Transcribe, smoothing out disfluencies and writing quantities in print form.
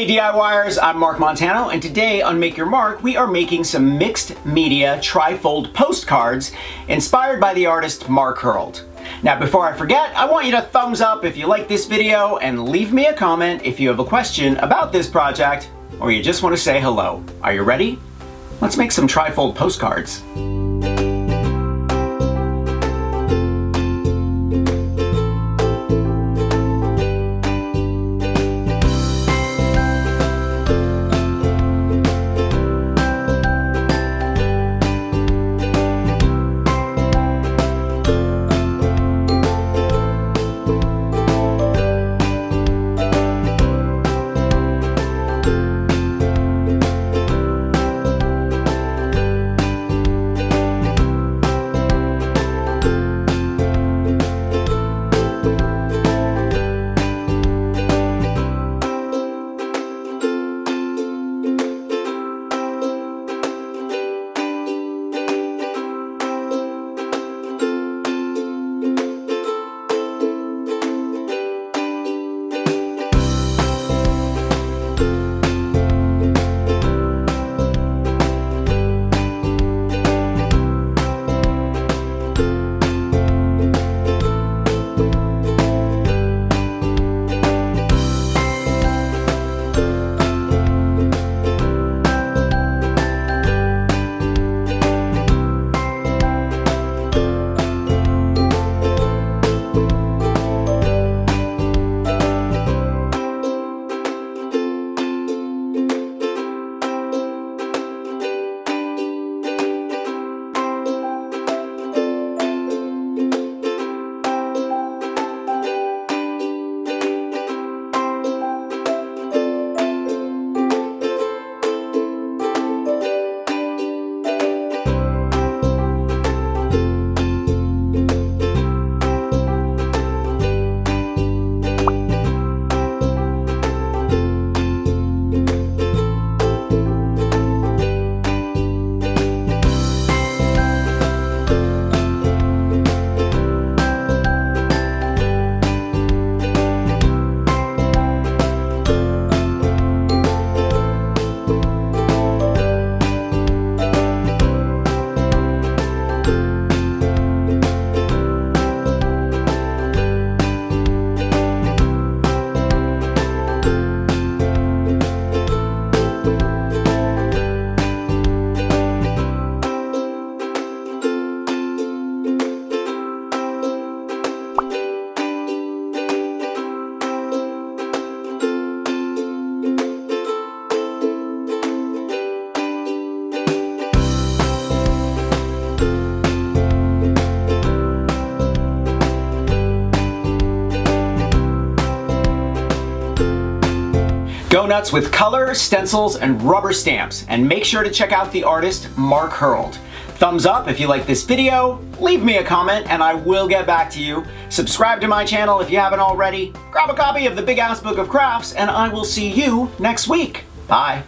Hey DIYers, I'm Mark Montano, and today on Make Your Mark, we are making some mixed media trifold postcards inspired by the artist Mark Montano. Now before I forget, I want you to thumbs up if you like this video and leave me a comment if you have a question about this project or you just want to say hello. Are you ready? Let's make some trifold postcards. Go nuts with color, stencils, and rubber stamps, and make sure to check out the artist Mark Montano. Thumbs up if you like this video, leave me a comment and I will get back to you. Subscribe to my channel if you haven't already, grab a copy of the Big Ass Book of Crafts, and I will see you next week. Bye.